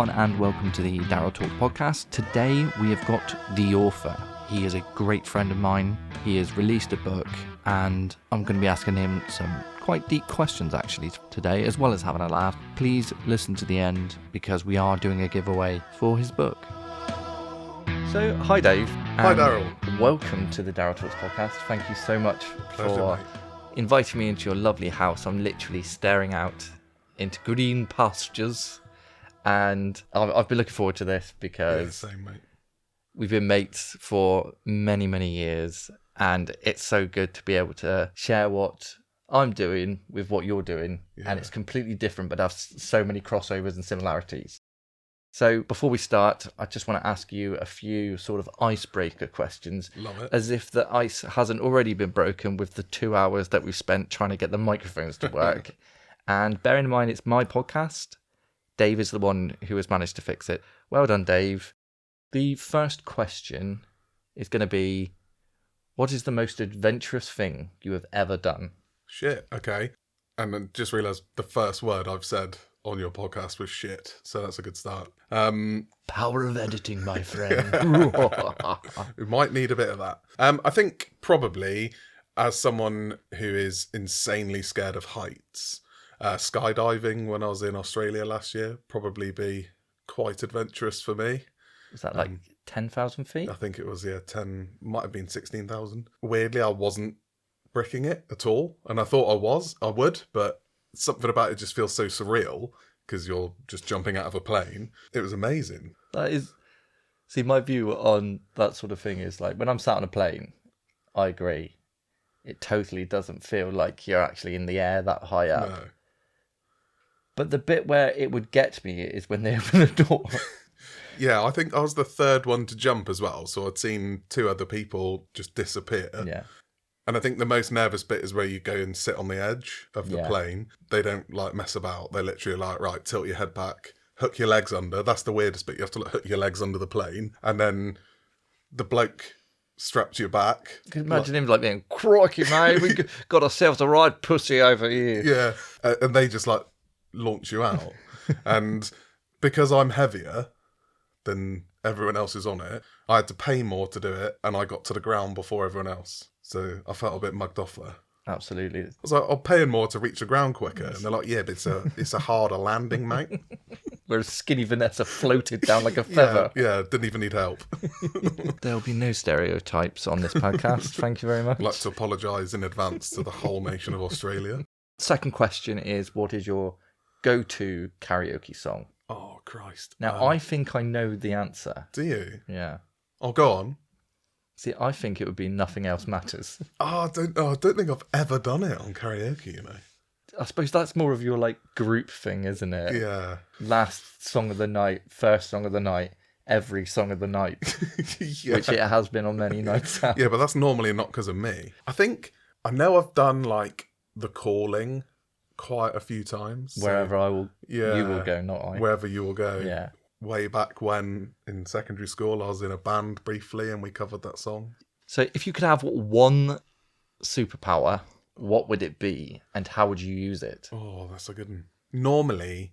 everyone, and welcome to the Daryl Talk podcast. Today we have got the author. He is a great friend of mine. He has released a book, and I'm going to be asking him some quite deep questions actually today, as well as having a laugh. Please listen to the end because we are doing a giveaway for his book. So, hi Dave. Hi Daryl. Welcome to the Daryl Talks podcast. Thank you so much for inviting me into your lovely house. I'm literally staring out into green pastures, and I've been looking forward to this because same, mate. We've been mates for many, many years, and it's so good to be able to share what I'm doing with what you're doing, and it's completely different, but have so many crossovers and similarities. So before we start, I just want to ask you a few sort of icebreaker questions. Love it. As if the ice hasn't already been broken with the 2 hours that we've spent trying to get the microphones to work. And bearing in mind it's my podcast, Dave is the one who has managed to fix it. Well done, Dave. The first question is going to be, what is the most adventurous thing you have ever done? Shit, okay. And then just realised the first word I've said on your podcast was shit, so that's a good start. Power of editing, my friend. We might need a bit of that. I think probably, as someone who is insanely scared of heights, skydiving when I was in Australia last year probably be quite adventurous for me. Was that like 10,000 feet? I think it was, 10, might have been 16,000. Weirdly, I wasn't bricking it at all, and I thought I would, but something about it just feels so surreal because you're just jumping out of a plane. It was amazing. That is... See, my view on that sort of thing is like, when I'm sat on a plane, I agree. It totally doesn't feel like you're actually in the air that high up. No. But the bit where it would get me is when they open the door. Yeah, I think I was the third one to jump as well, so I'd seen 2 other people just disappear. Yeah. And I think the most nervous bit is where you go and sit on the edge of the plane. They don't like mess about. They're literally like, right, tilt your head back, hook your legs under. That's the weirdest bit. You have to hook your legs under the plane. And then the bloke straps you back. You can imagine him like being, crikey, mate, we got ourselves a right pussy over here. Yeah. And they just like launch you out. And because I'm heavier than everyone else is on it, I had to pay more to do it, and I got to the ground before everyone else. So I felt a bit mugged off there. Absolutely. I was like, I'm paying more to reach the ground quicker. And they're like, yeah, but it's a harder landing, mate. Whereas skinny Vanessa floated down like a feather. Yeah, didn't even need help. There'll be no stereotypes on this podcast. Thank you very much. I'd like to apologise in advance to the whole nation of Australia. Second question is, what is your go-to karaoke song? Oh, Christ. Now, I think I know the answer. Do you? Yeah. Oh, go on. See, I think it would be Nothing Else Matters. I don't think I've ever done it on karaoke, you know. I suppose that's more of your, like, group thing, isn't it? Yeah. Last song of the night, first song of the night, every song of the night. Yeah. Which it has been on many nights out. Yeah, but that's normally not because of me. I know I've done, like, The Calling quite a few times. Wherever you will go, not I. Wherever you will go. Yeah. Way back when, in secondary school, I was in a band briefly and we covered that song. So if you could have one superpower, what would it be and how would you use it? Oh, that's a good one. Normally,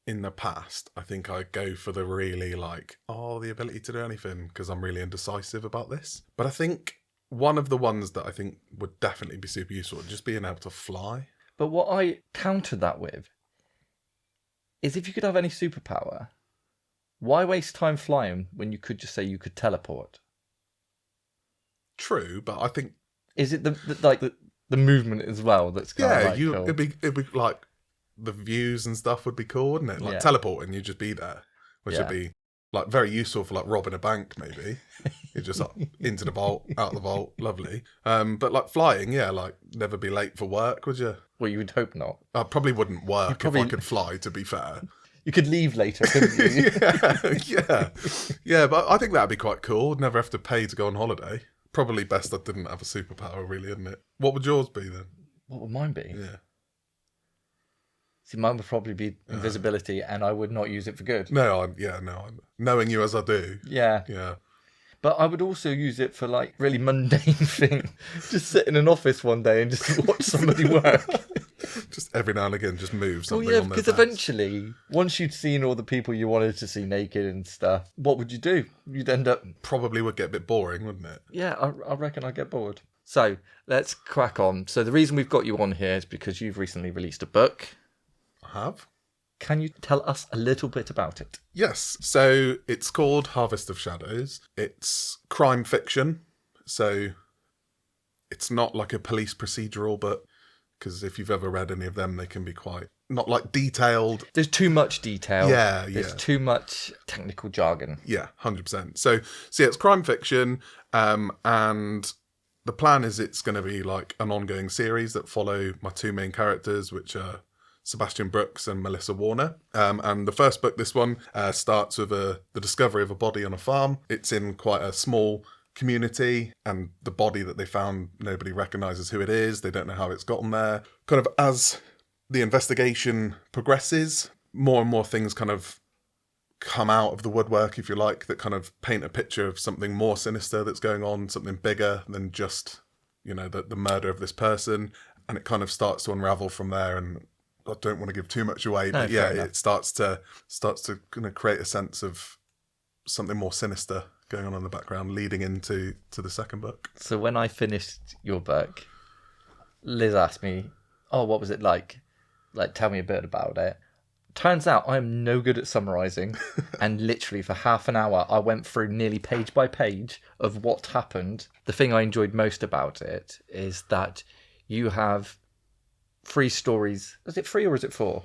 in the past, I think I'd go for the really the ability to do anything because I'm really indecisive about this. But I think one of the ones that I think would definitely be super useful would just being able to fly. But what I counter that with is if you could have any superpower, why waste time flying when you could just say you could teleport? True, but I think... Is it the movement as well that's kind of cool? It'd be like the views and stuff would be cool, wouldn't it? Like teleporting, you'd just be there, which would be like very useful for like robbing a bank, maybe. You're just like into the vault, out the vault, lovely. But like flying, like never be late for work, would you? Well, you would hope not. I probably wouldn't work if I could fly, to be fair. You could leave later, couldn't you? Yeah, but I think that'd be quite cool. Never have to pay to go on holiday. Probably best I didn't have a superpower, really, isn't it? What would yours be then? What would mine be? Yeah. See, mine would probably be invisibility, and I would not use it for good. No, knowing you as I do. Yeah. Yeah. But I would also use it for like really mundane thing. Just sit in an office one day and just watch somebody work. Just every now and again, just move something Well, yeah, on their because desk. eventually, once you'd seen all the people you wanted to see naked and stuff, what would you do? You'd end up... Probably would get a bit boring, wouldn't it? Yeah, I reckon I'd get bored. So, let's crack on. So the reason we've got you on here is because you've recently released a book. I have. Can you tell us a little bit about it? Yes. So it's called Harvest of Shadows. It's crime fiction. So it's not like a police procedural, but because if you've ever read any of them, they can be quite not like detailed. There's too much detail. Yeah. There's too much technical jargon. Yeah, 100%. So yeah, it's crime fiction, and the plan is it's going to be like an ongoing series that follow my two main characters, which are Sebastian Brookes and Melissa Warner. And the first book, this one, starts with the discovery of a body on a farm. It's in quite a small community, and the body that they found, nobody recognises who it is. They don't know how it's gotten there. Kind of as the investigation progresses, more and more things kind of come out of the woodwork, if you like, that kind of paint a picture of something more sinister that's going on, something bigger than just, the murder of this person. And it kind of starts to unravel from there. And I don't want to give too much away, but yeah, it starts to kind of create a sense of something more sinister going on in the background, leading into the second book. So when I finished your book, Liz asked me, "Oh, what was it like? Like, tell me a bit about it." Turns out I'm no good at summarising, and literally for half an hour I went through nearly page by page of what happened. The thing I enjoyed most about it is that you have 3 stories. Is it 3 or is it 4?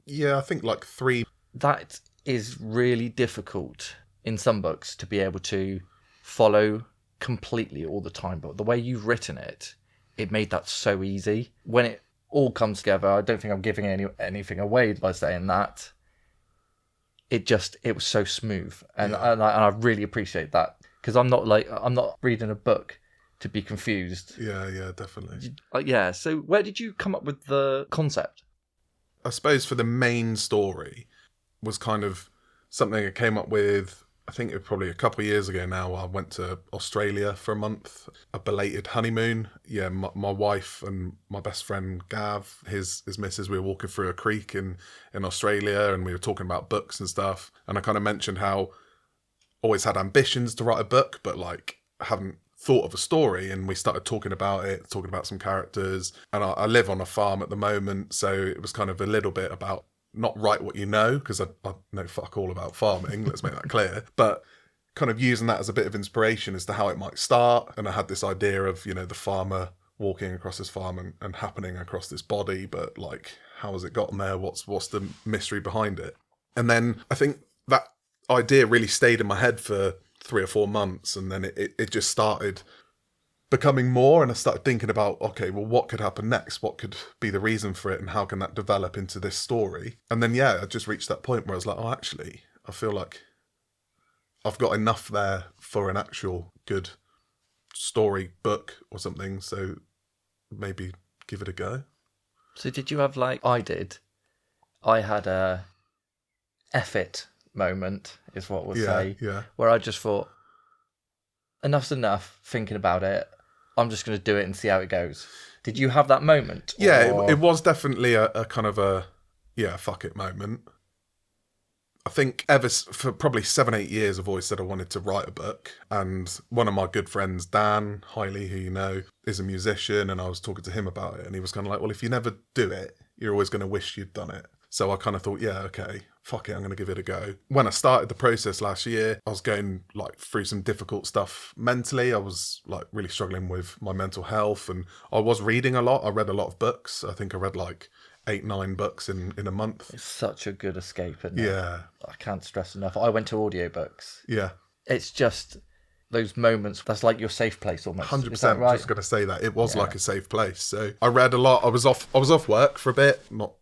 Yeah, I think like 3. That is really difficult in some books to be able to follow completely all the time, but the way you've written it, it made that so easy. When it all comes together, I don't think I'm giving anything away by saying that. It was so smooth, and I really appreciate that, because I'm not reading a book to be confused. Yeah, definitely. Yeah. So where did you come up with the concept? I suppose for the main story was kind of something I came up with. I think it was probably a couple of years ago now. I went to Australia for a month, a belated honeymoon. Yeah, my wife and my best friend Gav, his missus, we were walking through a creek in Australia, and we were talking about books and stuff. And I kind of mentioned how I always had ambitions to write a book, but like haven't thought of a story. And we started talking about some characters. And I live on a farm at the moment, so it was kind of a little bit about not write what you know, because I know fuck all about farming, let's make that clear, but kind of using that as a bit of inspiration as to how it might start. And I had this idea of, the farmer walking across this farm and happening across this body, but like, how has it gotten there? What's the mystery behind it? And then I think that idea really stayed in my head for 3 or 4 months, and then it just started becoming more, and I started thinking about, okay, well, what could happen next? What could be the reason for it, and how can that develop into this story? And then, I just reached that point where I was like, oh, actually, I feel like I've got enough there for an actual good story book or something, so maybe give it a go. So did you have, like I did, I had a F it moment, is what we'll say, where I just thought, enough's enough thinking about it. I'm just going to do it and see how it goes. Did you have that moment? Yeah, it was definitely a kind of a, fuck it moment. I think for probably 7-8 years, I've always said I wanted to write a book. And one of my good friends, Dan Hiley, who you know, is a musician, and I was talking to him about it. And he was kind of like, well, if you never do it, you're always going to wish you'd done it. So I kind of thought, yeah, okay, fuck it, I'm going to give it a go. When I started the process last year, I was going like through some difficult stuff mentally. I was like really struggling with my mental health, and I was reading a lot. I read a lot of books. I think I read like 8-9 books in a month. It's such a good escape, isn't it? Yeah. I can't stress enough. I went to audiobooks. Yeah. It's just those moments, that's like your safe place almost. 100%. Is that right? I was just going to say that. It was like a safe place. So I read a lot. I was off work for a bit, not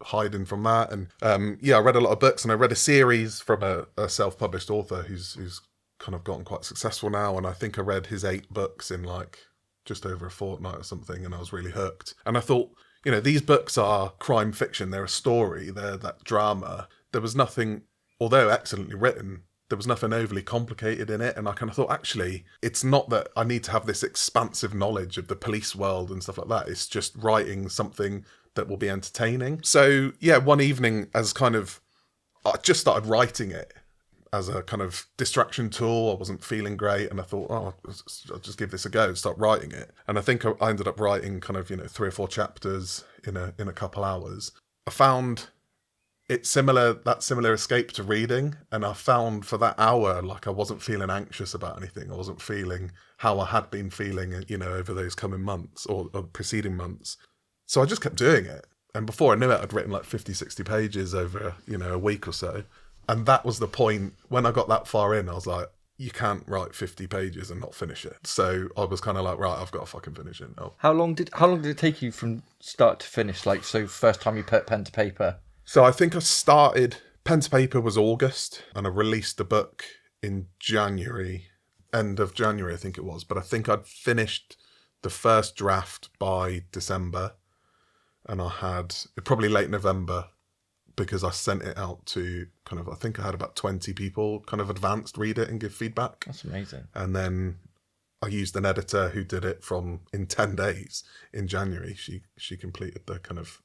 hiding from that, and I read a lot of books, and I read a series from a self-published author who's kind of gotten quite successful now, and I think I read his 8 books in like just over a fortnight or something, and I was really hooked. And I thought, these books are crime fiction, they're a story, they're that drama. There was nothing, although excellently written, There was nothing overly complicated in it. And I kind of thought, actually, it's not that I need to have this expansive knowledge of the police world and stuff like that. It's just writing something that will be entertaining. So, yeah, one evening I just started writing it as a kind of distraction tool. I wasn't feeling great, and I thought, I'll just give this a go and start writing it. And I think I ended up writing kind of, 3 or 4 chapters in a couple hours. I found it's similar escape to reading, and I found for that hour, like, I wasn't feeling anxious about anything. I wasn't feeling how I had been feeling, over those coming months or preceding months. So I just kept doing it. And before I knew it, I'd written like 50, 60 pages over, a week or so. And that was the point. When I got that far in, I was like, you can't write 50 pages and not finish it. So I was kind of like, right, I've got to fucking finish it now. How long did it take you from start to finish? Like, so first time you put pen to paper? So I think I started, pen to paper was August, and I released the book in January, end of January, I think it was. But I think I'd finished the first draft by December, and I had probably late November, because I sent it out to I think I had about 20 people kind of advanced read it and give feedback. That's amazing. And then I used an editor who did it in 10 days in January. She completed the kind of,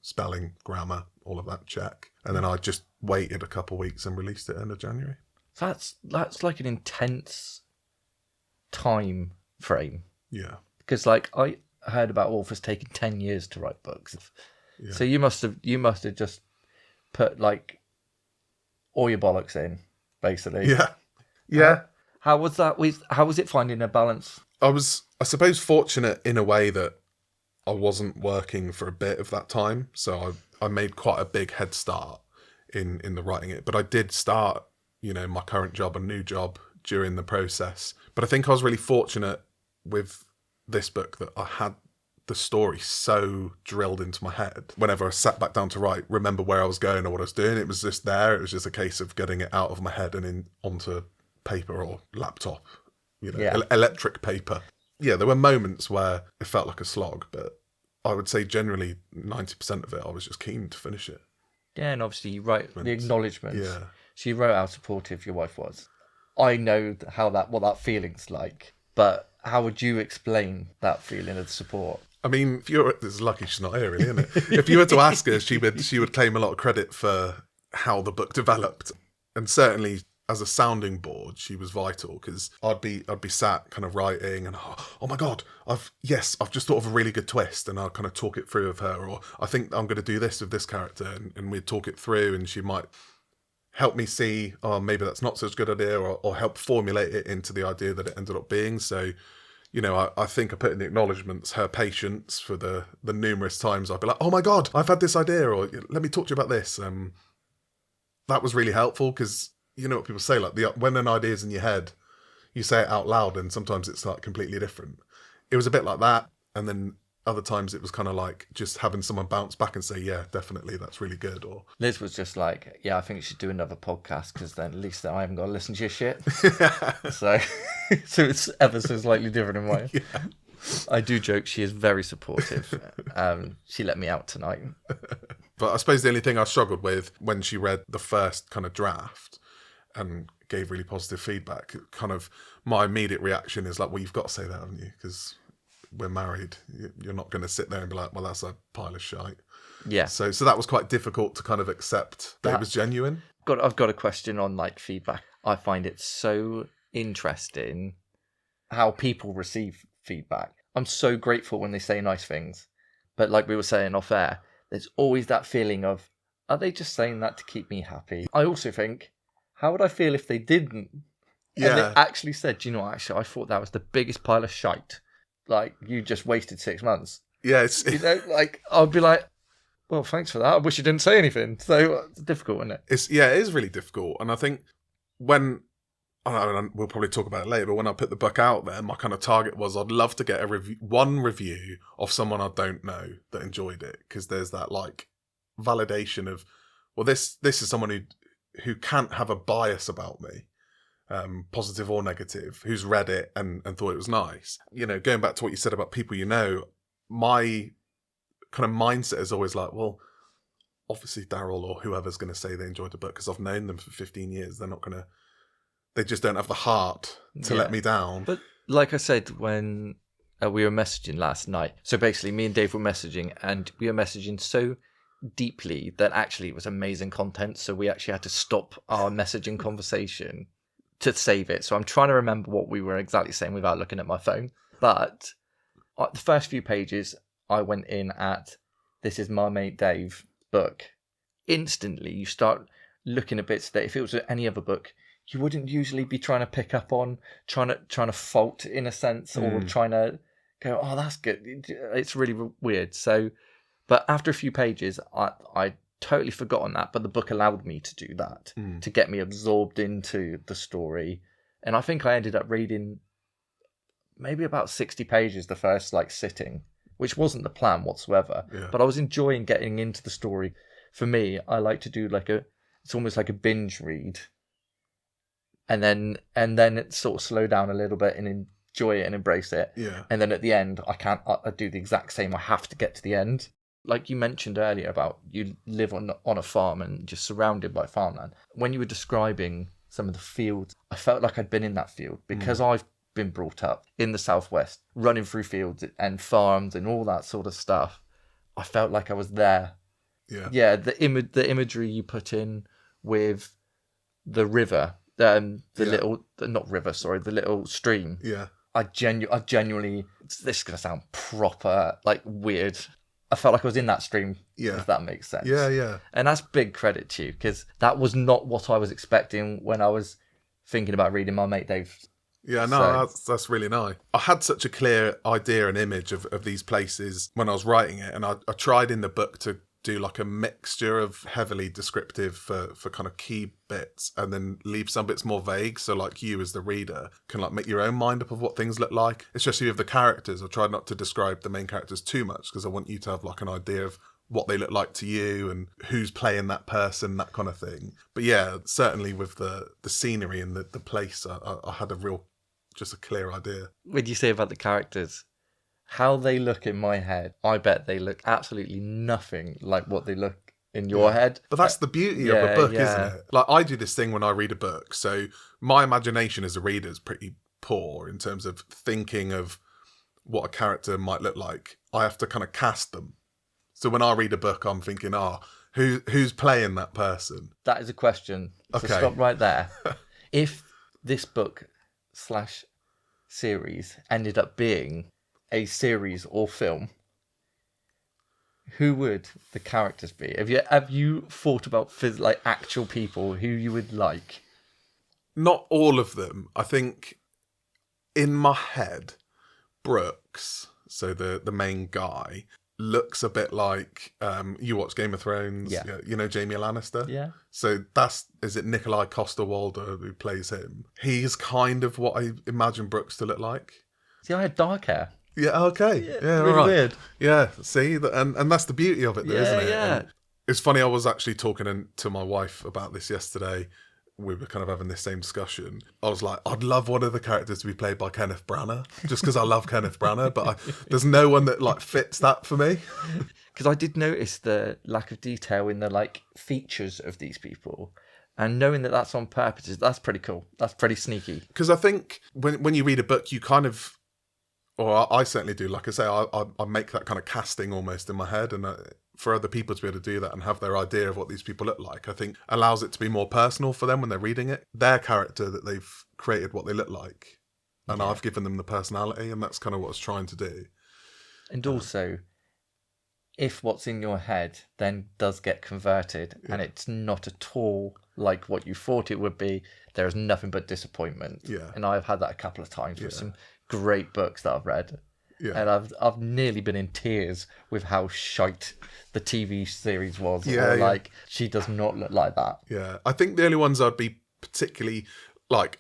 spelling, grammar, all of that check. And then I just waited a couple of weeks and released it end of January. So that's like an intense time frame. Yeah. Because like I heard about authors taking 10 years to write books. Yeah. So you must have just put like all your bollocks in, basically. Yeah. Yeah. How was that? How was it finding a balance? I was, I suppose, fortunate in a way that I wasn't working for a bit of that time. So I made quite a big head start in the writing it. But I did start, my current job, a new job during the process. But I think I was really fortunate with this book that I had the story so drilled into my head. Whenever I sat back down to write, remember where I was going or what I was doing, it was just there. It was just a case of getting it out of my head and onto paper or laptop, electric paper. Yeah, there were moments where it felt like a slog, but I would say generally 90% of it, I was just keen to finish it. Yeah, and obviously you wrote the acknowledgements. Yeah. So you wrote how supportive your wife was. I know what that feeling's like, but how would you explain that feeling of support? I mean, it's lucky she's not here, really, isn't it? If you were to ask her, she would claim a lot of credit for how the book developed, and certainly as a sounding board, she was vital, because I'd be sat kind of writing, and oh my god, I've just thought of a really good twist, and I'll kind of talk it through with her, or I think I'm going to do this with this character, and we'd talk it through, and she might help me see, oh, maybe that's not such a good idea, or help formulate it into the idea that it ended up being. So, I think I put in the acknowledgements her patience for the numerous times I'd be like, oh my God, I've had this idea, or let me talk to you about this. That was really helpful, because you know what people say, like when an idea's in your head, you say it out loud, and sometimes it's like completely different. It was a bit like that. And then other times it was kind of like just having someone bounce back and say, yeah, definitely, that's really good. Or Liz was just like, yeah, I think you should do another podcast, because then at least I haven't got to listen to your shit. So it's ever so slightly different in mine. Yeah. I do joke, she is very supportive. She let me out tonight. But I suppose the only thing I struggled with when she read the first kind of draft and gave really positive feedback, kind of my immediate reaction is like, well, you've got to say that, haven't you? Because we're married. You're not going to sit there and be like, well, that's a pile of shite. Yeah. So that was quite difficult to kind of accept that it was genuine. I've got a question on like feedback. I find it so interesting how people receive feedback. I'm so grateful when they say nice things, but like we were saying off air, there's always that feeling of, are they just saying that to keep me happy? I also think, how would I feel if they didn't? Yeah. And they actually said, you know what, actually, I thought that was the biggest pile of shite. Like, you just wasted 6 months. Yeah, like, I'd be like, well, thanks for that. I wish you didn't say anything. So it's difficult, isn't it? It is really difficult. And I think when, we'll probably talk about it later, but when I put the book out there, my kind of target was I'd love to get one review of someone I don't know that enjoyed it. Because there's that like validation of, well, this is someone who can't have a bias about me. Positive or negative, who's read it and thought it was nice. Going back to what you said about people, my kind of mindset is always like, well, obviously Daryl or whoever's going to say they enjoyed the book, because I've known them for 15 years, they're not going to they just don't have the heart to let me down. But like I said, when we were messaging last night, so basically me and Dave were messaging, and we were messaging so deeply that actually it was amazing content, so we actually had to stop our messaging conversation to save it. So I'm trying to remember what we were exactly saying without looking at my phone. But the first few pages, I went in at "This is my mate Dave" book. Instantly, you start looking at bits that if it was any other book, you wouldn't usually be trying to pick up on, trying to fault in a sense, or trying to go, "Oh, that's good." It's really weird. So, but after a few pages, I totally forgotten that, but the book allowed me to do that, to get me absorbed into the story. And I think I ended up reading maybe about 60 pages the first sitting, which wasn't the plan whatsoever. Yeah. But I was enjoying getting into the story. For me, I like to do it's almost like a binge read. And then it sort of slow down a little bit and enjoy it and embrace it. Yeah. And then at the end, I do the exact same. I have to get to the end. Like you mentioned earlier about you live on a farm and just surrounded by farmland. When you were describing some of the fields, I felt like I'd been in that field because I've been brought up in the southwest, running through fields and farms and all that sort of stuff. I felt like I was there. Yeah. Yeah, the imagery you put in with the river, the little stream. Yeah. I genuinely, this is going to sound proper, weird. I felt like I was in that stream, if that makes sense. Yeah, yeah. And that's big credit to you, because that was not what I was expecting when I was thinking about reading my mate Dave's. Yeah, no, that's really nice. I had such a clear idea and image of these places when I was writing it, and I tried in the book to do a mixture of heavily descriptive for kind of key bits and then leave some bits more vague, so you as the reader can make your own mind up of what things look like, especially with the characters. I tried not to describe the main characters too much because I want you to have an idea of what they look like to you and who's playing that person, that kind of thing. But yeah, certainly with the scenery and the place, I had just a clear idea. When you say about the characters, how they look in my head, I bet they look absolutely nothing like what they look in your head. But that's the beauty of a book, isn't it? I do this thing when I read a book. So my imagination as a reader is pretty poor in terms of thinking of what a character might look like. I have to kind of cast them. So when I read a book, I'm thinking, who's playing that person? That is a question. So stop right there. If this book / series ended up being a series or film, who would the characters be? Have you thought about actual people who you would like? Not all of them. I think in my head, Brookes, so the main guy, looks a bit like you watch Game of Thrones. Yeah. You know Jaime Lannister. Yeah. So is it Nikolai Coster-Waldau who plays him? He's kind of what I imagine Brookes to look like. See, I had dark hair. Yeah, okay. Yeah, really right. Weird. Yeah, see, and that's the beauty of it, though, isn't it? Yeah. And it's funny, I was actually talking to my wife about this yesterday. We were kind of having this same discussion. I was like, I'd love one of the characters to be played by Kenneth Branagh, just because I love Kenneth Branagh, but there's no one that fits that for me. Because I did notice the lack of detail in the features of these people. And knowing that that's on purpose, that's pretty cool. That's pretty sneaky. Because I think when you read a book, you kind of, or I certainly do, like I say, I make that kind of casting almost in my head, and for other people to be able to do that and have their idea of what these people look like, I think allows it to be more personal for them when they're reading it. Their character that they've created what they look like, and I've given them the personality, and that's kind of what I was trying to do. And also, if what's in your head then does get converted and it's not at all like what you thought it would be, there is nothing but disappointment. Yeah. And I've had that a couple of times with some great books that I've read. Yeah. And I've nearly been in tears with how shite the TV series was. She does not look like that. Yeah. I think the only ones I'd be particularly,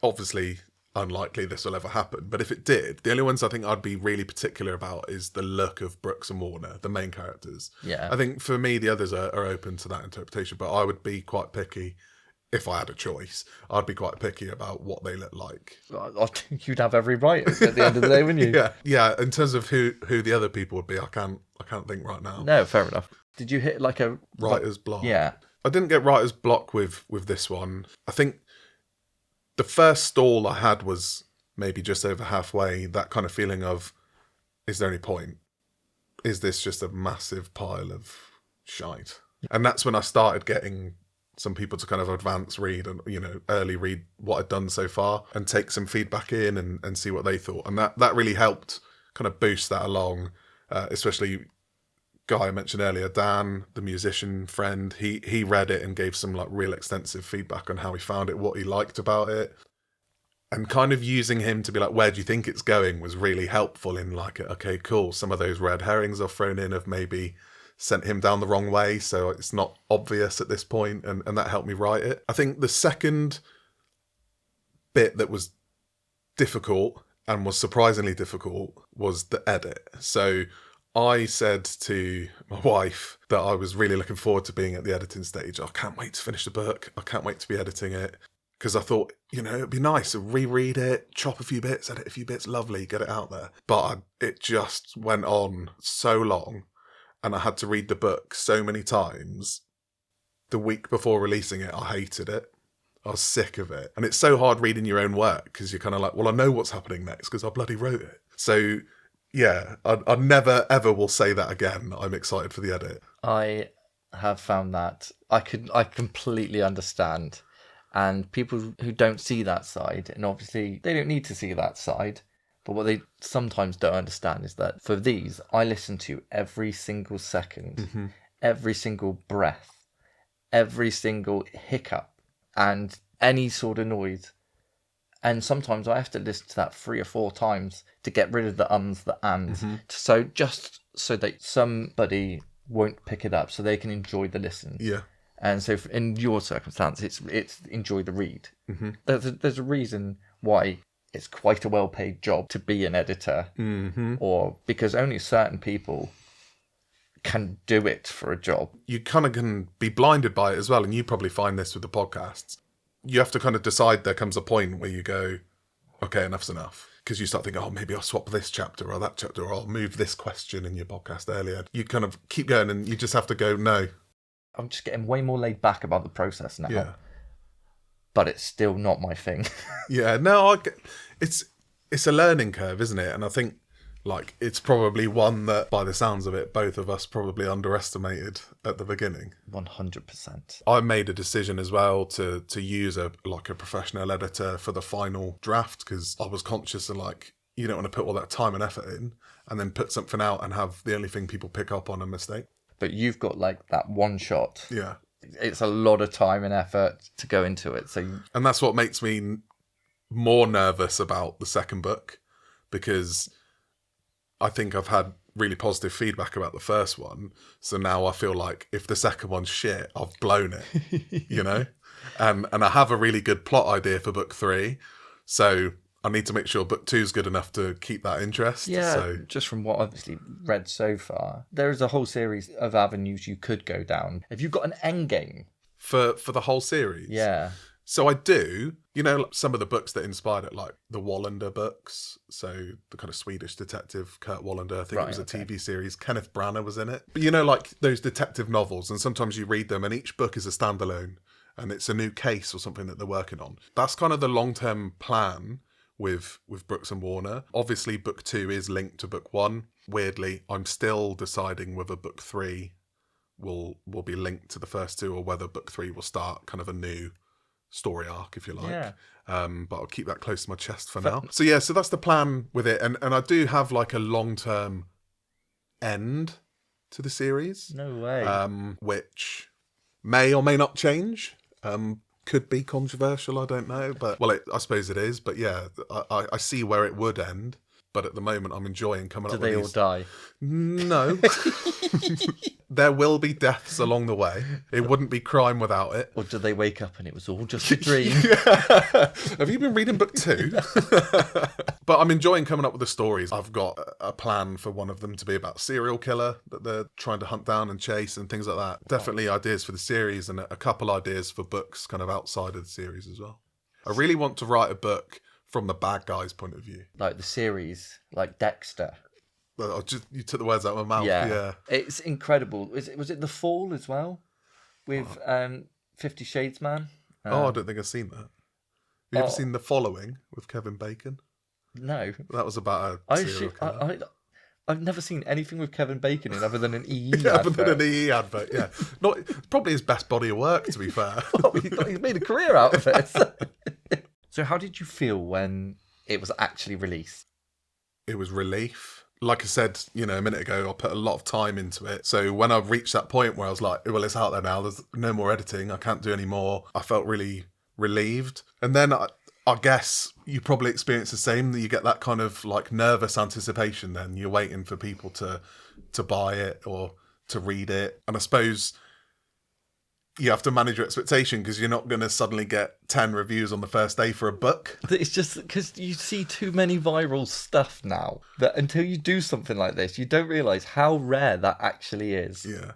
obviously unlikely this will ever happen, but if it did, the only ones I think I'd be really particular about is the look of Brookes and Warner, the main characters. Yeah. I think for me, the others are open to that interpretation, but I would be quite picky. If I had a choice, I'd be quite picky about what they look like. I think you'd have every right at the end of the day, wouldn't you? Yeah. In terms of who the other people would be, I can't think right now. No, fair enough. Did you hit a writer's block? Yeah. I didn't get writer's block with this one. I think the first stall I had was maybe just over halfway, that kind of feeling of, is there any point? Is this just a massive pile of shite? And that's when I started getting some people to kind of advance read and, early read what I'd done so far and take some feedback in and see what they thought. And that really helped kind of boost that along, especially guy I mentioned earlier, Dan, the musician friend, he read it and gave some like real extensive feedback on how he found it, what he liked about it. And kind of using him to be like, where do you think it's going, was really helpful in like, okay, cool. Some of those red herrings I've thrown in have maybe sent him down the wrong way, so it's not obvious at this point, and that helped me write it. I think the second bit that was difficult and was surprisingly difficult was the edit. So I said to my wife that I was really looking forward to being at the editing stage. I can't wait to finish the book. I can't wait to be editing it. Because I thought, it'd be nice to reread it, chop a few bits, edit a few bits, lovely, get it out there. But it just went on so long, and I had to read the book so many times. The week before releasing it, I hated it. I was sick of it. And it's so hard reading your own work, because you're kind of like, well, I know what's happening next because I bloody wrote it. So, yeah, I never, ever will say that again. I'm excited for the edit. I have found that I completely understand. And people who don't see that side, and obviously they don't need to see that side, but what they sometimes don't understand is that for these, I listen to every single second, every single breath, every single hiccup, and any sort of noise. And sometimes I have to listen to that 3 or 4 times to get rid of the ums, the ands. So just so that somebody won't pick it up, so they can enjoy the listen. Yeah. And so in your circumstance, it's enjoy the read. There's a reason why it's quite a well-paid job to be an editor, or because only certain people can do it for a job. You kind of can be blinded by it as well, and you probably find this with the podcasts. You have to kind of decide, there comes a point where you go, okay, enough's enough. Because you start thinking, oh, maybe I'll swap this chapter or that chapter, or I'll move this question in your podcast earlier. You kind of keep going, and you just have to go, no. I'm just getting way more laid back about the process now. Yeah. But it's still not my thing. Yeah, no, it's a learning curve, isn't it? And I think, like, it's probably one that, by the sounds of it, both of us probably underestimated at the beginning. 100%. I made a decision as well to use a professional editor for the final draft, because I was conscious of, like, you don't want to put all that time and effort in and then put something out and have the only thing people pick up on a mistake. But you've got like that one shot. Yeah. It's a lot of time and effort to go into it. And that's what makes me more nervous about the second book, because I think I've had really positive feedback about the first one. So now I feel like if the second one's shit, I've blown it, And I have a really good plot idea for book 3. So I need to make sure book 2 is good enough to keep that interest. Yeah, so just from what I've obviously read so far, there is a whole series of avenues you could go down. Have you got an end game? For the whole series? Yeah. So I do. Some of the books that inspired it, like the Wallander books. So the kind of Swedish detective, Kurt Wallander. I think it was a TV series. Kenneth Branagh was in it. But like those detective novels, and sometimes you read them and each book is a standalone and it's a new case or something that they're working on. That's kind of the long-term plan with Brookes and Warner. Obviously, book 2 is linked to book 1. Weirdly, I'm still deciding whether book 3 will be linked to the first 2, or whether book 3 will start kind of a new story arc, if you like. Yeah. But I'll keep that close to my chest for now. So yeah, so that's the plan with it. And I do have like a long-term end to the series. No way. Which may or may not change. Could be controversial, I don't know. But, well, I suppose it is. But yeah, I see where it would end. But at the moment, I'm enjoying coming up with these. Do they all die? No. There will be deaths along the way. It wouldn't be crime without it. Or do they wake up and it was all just a dream? Have you been reading book 2? But I'm enjoying coming up with the stories. I've got a plan for one of them to be about a serial killer that they're trying to hunt down and chase and things like that. Definitely ideas for the series, and a couple ideas for books kind of outside of the series as well. I really want to write a book from the bad guy's point of view. Like the series, like Dexter. Well, you took the words out of my mouth. Yeah. It's incredible. Was it The Fall as well? With 50 Shades Man? I don't think I've seen that. you ever seen The Following with Kevin Bacon? No. That was about a serial killer. I've never seen anything with Kevin Bacon in other than an EE Other advert. than an EE advert, yeah. Not probably his best body of work, to be fair. Well, he's made a career out of it. So how did you feel when it was actually released? It was relief. Like I said, a minute ago, I put a lot of time into it. So when I reached that point where I was like, well, it's out there now. There's no more editing. I can't do any more. I felt really relieved. And then I guess you probably experience the same, that you get that kind of like nervous anticipation then. You're waiting for people to buy it or to read it. And I suppose you have to manage your expectation, because you're not going to suddenly get 10 reviews on the first day for a book. It's just because you see too many viral stuff now that until you do something like this, you don't realise how rare that actually is. Yeah.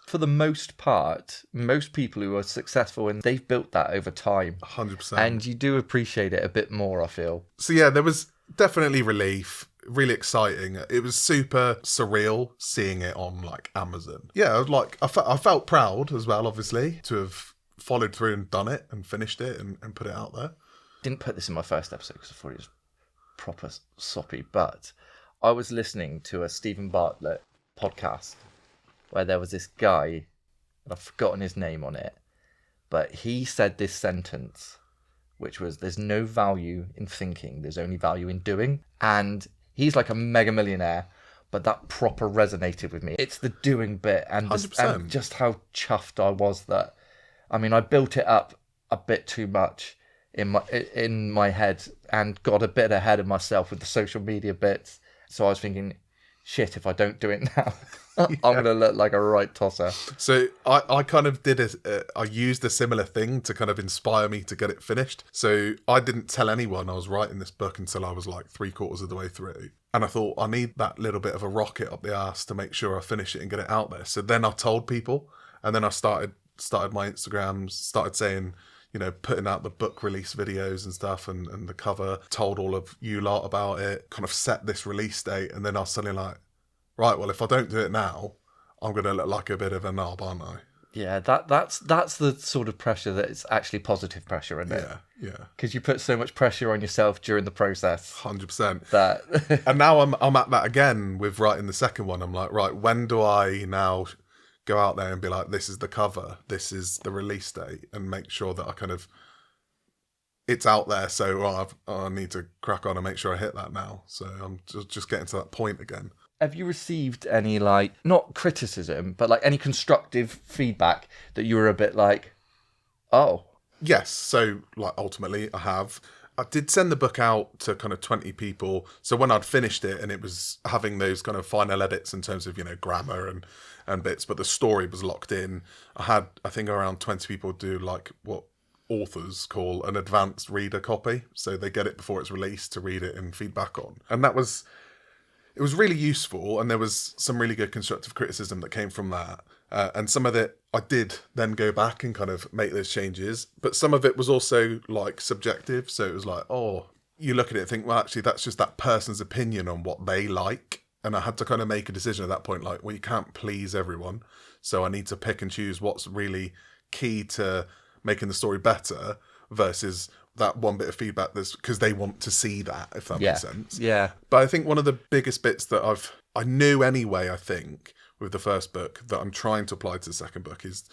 For the most part, most people who are successful, and they've built that over time. 100%. And you do appreciate it a bit more, I feel. So yeah, there was definitely relief. Really exciting. It was super surreal seeing it on like Amazon. Yeah, I felt proud as well, obviously, to have followed through and done it and finished it and put it out there. Didn't put this in my first episode because I thought it was proper soppy, but I was listening to a Stephen Bartlett podcast where there was this guy, and I've forgotten his name on it, but he said this sentence, which was, there's no value in thinking, there's only value in doing. And he's like a mega millionaire, but that proper resonated with me. It's the doing bit and just how chuffed I was that, I mean, I built it up a bit too much in my head and got a bit ahead of myself with the social media bits. So I was thinking, shit, if I don't do it now, I'm going to look like a right tosser. So I kind of I used a similar thing to kind of inspire me to get it finished. So I didn't tell anyone I was writing this book until I was like 3/4 of the way through. And I thought, I need that little bit of a rocket up the arse to make sure I finish it and get it out there. So then I told people, and then I started my Instagrams, started saying, putting out the book release videos and stuff, and the cover, told all of you lot about it, kind of set this release date. And then I was suddenly like, right, well, if I don't do it now, I'm going to look like a bit of a knob, aren't I? Yeah, that's the sort of pressure that is actually positive pressure, isn't it? Yeah. Because you put so much pressure on yourself during the process. 100%. That And now I'm at that again with writing the second one. I'm like, right, when do I now go out there and be like, this is the cover, this is the release date, and make sure that I kind of, it's out there. So I need to crack on and make sure I hit that now. So I'm just getting to that point again. Have you received any, like, not criticism, but like any constructive feedback that you were a bit like, oh? Yes. So like ultimately I have. I did send the book out to kind of 20 people. So when I'd finished it and it was having those kind of final edits in terms of, grammar and bits, but the story was locked in, I had, I think, around 20 people do like what authors call an advanced reader copy. So they get it before it's released to read it and feedback on. And it was really useful. And there was some really good constructive criticism that came from that. And some of it I did then go back and kind of make those changes. But some of it was also like subjective. So it was like, oh, you look at it and think, well, actually, that's just that person's opinion on what they like. And I had to kind of make a decision at that point, like, well, you can't please everyone. So I need to pick and choose what's really key to making the story better versus that one bit of feedback that's because they want to see that, if that makes sense. Yeah. But I think one of the biggest bits that I knew anyway, I think, with the first book that I'm trying to apply to the second book is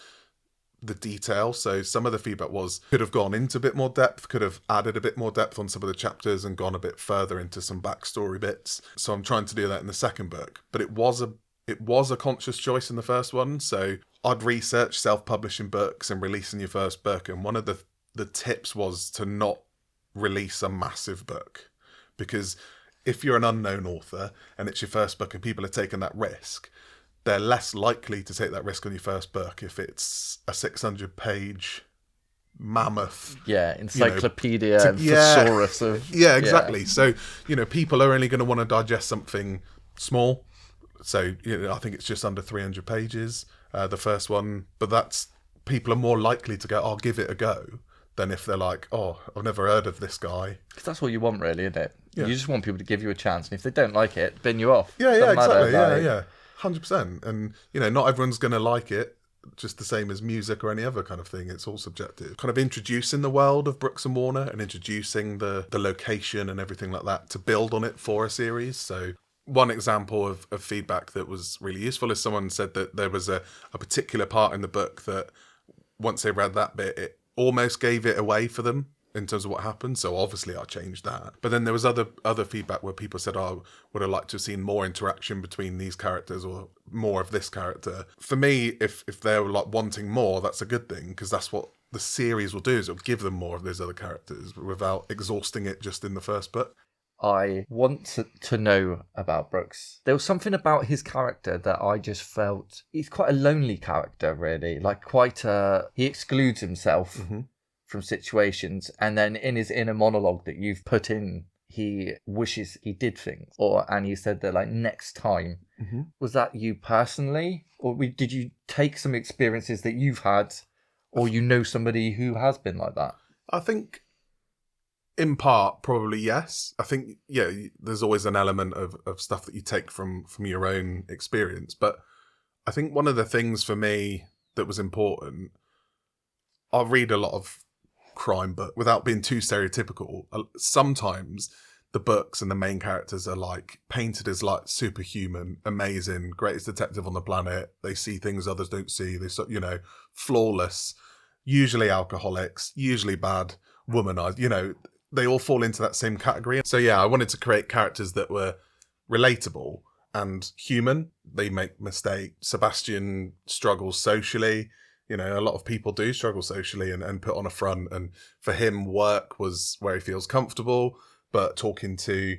the detail. So some of the feedback was could have gone into a bit more depth, could have added a bit more depth on some of the chapters and gone a bit further into some backstory bits. So I'm trying to do that in the second book. But it was a conscious choice in the first one. So I'd researched self-publishing books and releasing your first book, and one of the tips was to not release a massive book, because if you're an unknown author and it's your first book and people are taking that risk, they're less likely to take that risk on your first book if it's a 600-page mammoth. Yeah, encyclopedia and thesaurus of... Yeah, exactly. So, people are only going to want to digest something small. So, I think it's just under 300 pages, the first one. But people are more likely to go, I'll give it a go, than if they're like, oh, I've never heard of this guy. Because that's what you want, really, isn't it? Yeah. You just want people to give you a chance. And if they don't like it, bin you off. Yeah, exactly. Yeah. 100%. And, not everyone's going to like it. just the same as music or any other kind of thing. It's all subjective. Kind of introducing the world of Brookes and Warner and introducing the location and everything like that to build on it for a series. So one example of feedback that was really useful is someone said that there was a particular part in the book that once they read that bit, it almost gave it away for them in terms of what happened. So obviously I changed that. But then there was other feedback where people said, oh, would have liked to have seen more interaction between these characters or more of this character. For me, if they're like wanting more, that's a good thing, because that's what the series will do, is it'll give them more of those other characters without exhausting it just in the first book. I want to know about Brookes. There was something about his character that I just felt... He's quite a lonely character, really. Like, he excludes himself from situations. And then in his inner monologue that you've put in, he wishes he did things. And he said that, like, next time. Was that you personally? Or did you take some experiences that you've had, or you know somebody who has been like that? I think... in part, probably yes. I think, yeah, there's always an element of stuff that you take from your own experience. But I think one of the things for me that was important, I read a lot of crime, but without being too stereotypical, sometimes the books and the main characters are like painted as like superhuman, amazing, greatest detective on the planet. They see things others don't see. They, flawless, usually alcoholics, usually bad, womanized, they all fall into that same category. So yeah, I wanted to create characters that were relatable and human. They make mistakes. Sebastian struggles socially. A lot of people do struggle socially and put on a front. And for him, work was where he feels comfortable, but talking to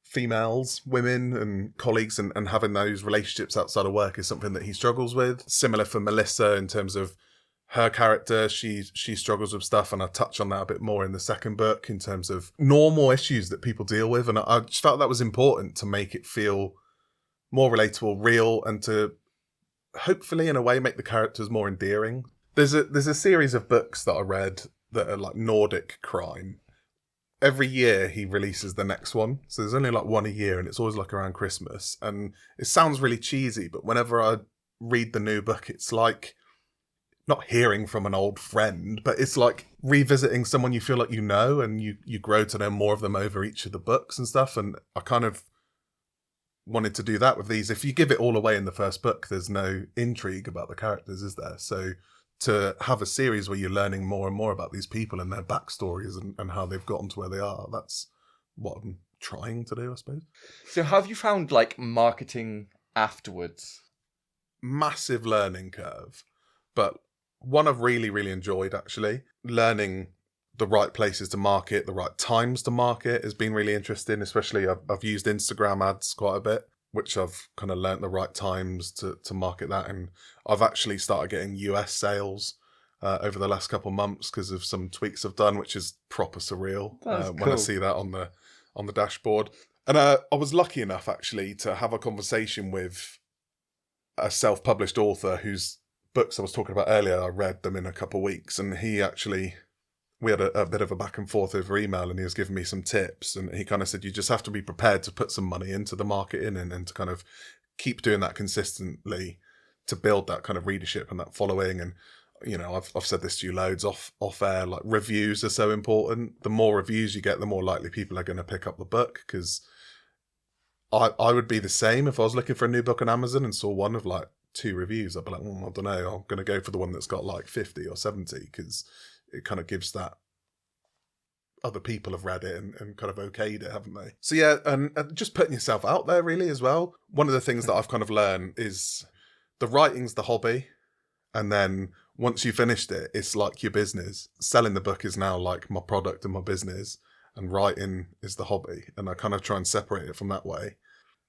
females, women and colleagues and having those relationships outside of work is something that he struggles with. Similar for Melissa in terms of her character, she struggles with stuff, and I touch on that a bit more in the second book in terms of normal issues that people deal with. And I just felt that was important to make it feel more relatable, real, and to hopefully in a way make the characters more endearing. There's a series of books that I read that are like Nordic crime. Every year he releases the next one. So there's only like one a year, and it's always like around Christmas. And it sounds really cheesy, but whenever I read the new book, it's like not hearing from an old friend, but it's like revisiting someone you feel like and you grow to know more of them over each of the books and stuff. And I kind of wanted to do that with these. If you give it all away in the first book, there's no intrigue about the characters, is there? So to have a series where you're learning more and more about these people and their backstories and how they've gotten to where they are, that's what I'm trying to do, I suppose. So have you found like marketing afterwards? Massive learning curve, but one I've really, really enjoyed, actually. Learning the right places to market, the right times to market has been really interesting. Especially I've used Instagram ads quite a bit, which I've kind of learnt the right times to market that. And I've actually started getting US sales over the last couple of months because of some tweaks I've done, which is proper surreal when I see that on the dashboard. And I was lucky enough, actually, to have a conversation with a self-published author whose books I was talking about earlier, I read them in a couple of weeks, and we had a bit of a back and forth over email, and he was giving me some tips, and he kind of said, you just have to be prepared to put some money into the marketing and to kind of keep doing that consistently to build that kind of readership and that following. And, I've said this to you loads off air, like reviews are so important. The more reviews you get, the more likely people are going to pick up the book, because I would be the same if I was looking for a new book on Amazon and saw one of like 2 reviews. I'd be like, I don't know, I'm going to go for the one that's got like 50 or 70, because it kind of gives that other people have read it and kind of okayed it, haven't they? So yeah, and just putting yourself out there really as well. One of the things that I've kind of learned is the writing's the hobby, and then once you finished it, it's like your business. Selling the book is now like my product and my business, and writing is the hobby, and I kind of try and separate it from that way.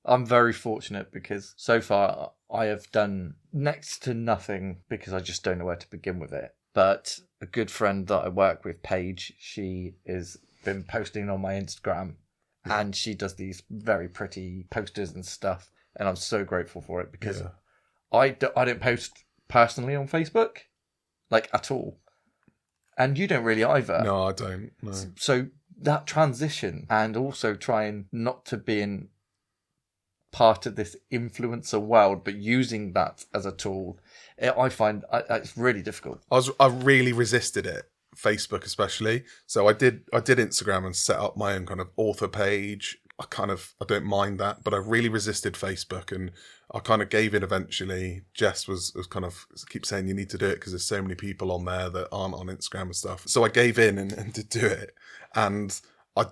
I'm very fortunate because so far I have done next to nothing because I just don't know where to begin with it. But a good friend that I work with, Paige, she has been posting on my Instagram, and she does these very pretty posters and stuff. And I'm so grateful for it because I don't post personally on Facebook, like at all. And you don't really either. No, I don't. No. So that transition, and also trying not to be in part of this influencer world, but using that as a tool I find it's really difficult. I really resisted it, Facebook especially. So I did Instagram and set up my own kind of author page. I don't mind that, but I really resisted Facebook, and I kind of gave in eventually. Jess was kind of keep saying you need to do it because there's so many people on there that aren't on Instagram and stuff. So I gave in and did do it, and I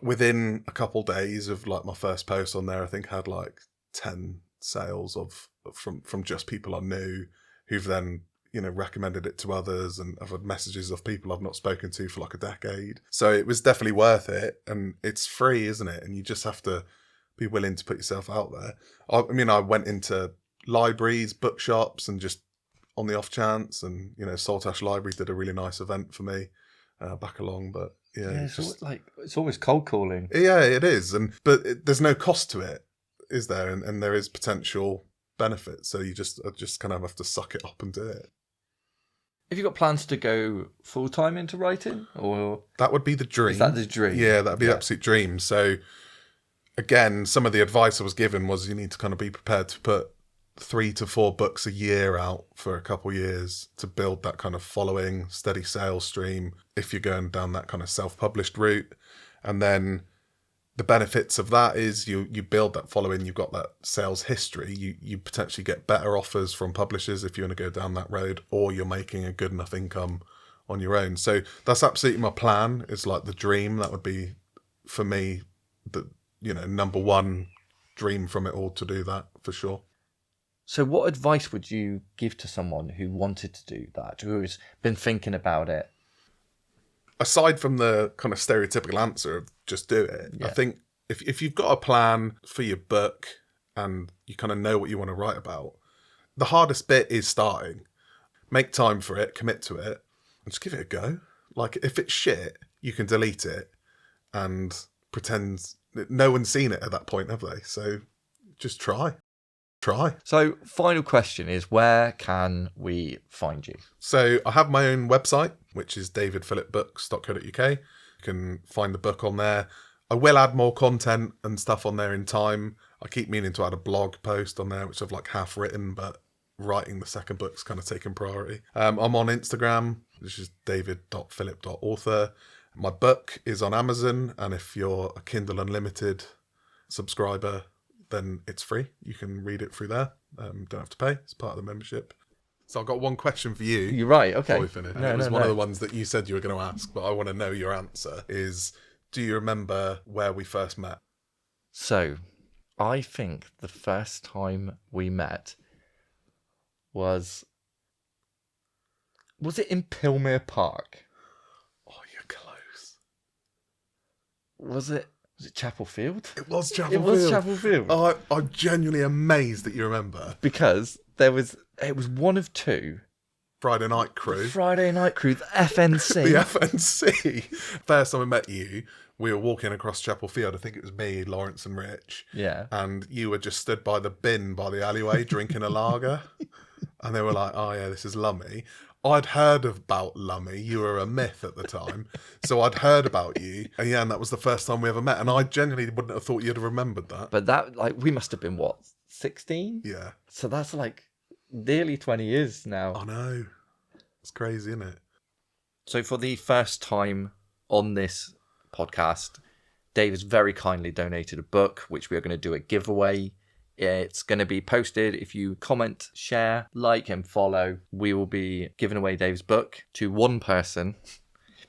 within a couple days of like my first post on there, I think I had like 10 sales from just people I knew who've then recommended it to others, and I've had messages of people I've not spoken to for like a decade. So it was definitely worth it, and it's free, isn't it? And you just have to be willing to put yourself out there. I went into libraries, bookshops, and just on the off chance, and Saltash Library did a really nice event for me back along, but it's always cold calling. Yeah, it is, but there's no cost to it, is there? And there is potential benefit, so you just kind of have to suck it up and do it. Have you got plans to go full-time into writing? Or that would be the dream. Is that the dream? Yeah, that'd be the absolute dream. So again, some of the advice I was given was you need to kind of be prepared to put 3 to 4 books a year out for a couple of years to build that kind of following, steady sales stream if you're going down that kind of self-published route. And then the benefits of that is you build that following, you've got that sales history, you potentially get better offers from publishers if you want to go down that road, or you're making a good enough income on your own. So that's absolutely my plan. It's like the dream. That would be for me the number one dream from it all, to do that for sure. So what advice would you give to someone who wanted to do that, who's been thinking about it? Aside from the kind of stereotypical answer of just do it, I think if you've got a plan for your book and you kind of know what you want to write about, the hardest bit is starting. Make time for it, commit to it, and just give it a go. Like, if it's shit, you can delete it and pretend that no one's seen it at that point, have they? So just try. So final question is, where can we find you? So I have my own website, which is davidphilipbooks.co.uk. You can find the book on there. I will add more content and stuff on there in time. I keep meaning to add a blog post on there, which I've like half written, but writing the second book's kind of taken priority. I'm on Instagram, which is david.philip.author. My book is on Amazon, and if you're a Kindle Unlimited subscriber, then it's free. You can read it through there. Don't have to pay. It's part of the membership. So I've got one question for you. You're right, okay. Before we finish. It was one of the ones that you said you were going to ask, but I want to know your answer. Do you remember where we first met? So, I think the first time we met was it in Pilmere Park? Oh, you're close. Was it Chapel Field? It was Chapel Field. Chapel Field. Oh, I'm genuinely amazed that you remember. Because it was one of two. Friday Night Crew, the FNC. The FNC. First time I met you, we were walking across Chapel Field. I think it was me, Lawrence and Rich. Yeah. And you were just stood by the bin by the alleyway drinking a lager. And they were like, oh yeah, this is Lummy. I'd heard about Lummy. You were a myth at the time. So I'd heard about you. And yeah, and that was the first time we ever met. And I genuinely wouldn't have thought you'd have remembered that. But that, we must have been, 16? Yeah. So that's nearly 20 years now. I know. It's crazy, isn't it? So for the first time on this podcast, Dave has very kindly donated a book, which we are going to do a giveaway. It's going to be posted. If you comment, share, like, and follow, we will be giving away Dave's book to one person,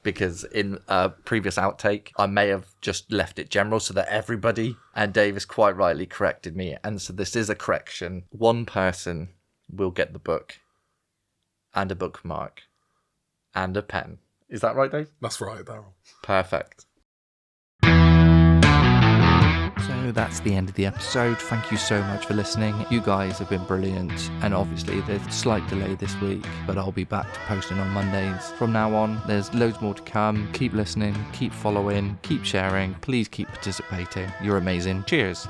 because in a previous outtake, I may have just left it general so that everybody, and Dave has quite rightly corrected me. And so this is a correction. One person will get the book and a bookmark and a pen. Is that right, Dave? That's right, Daryl. Perfect. So that's the end of the episode. Thank you so much for listening. You guys have been brilliant. And obviously there's a slight delay this week, but I'll be back to posting on Mondays. From now on, there's loads more to come. Keep listening, keep following, keep sharing. Please keep participating. You're amazing. Cheers.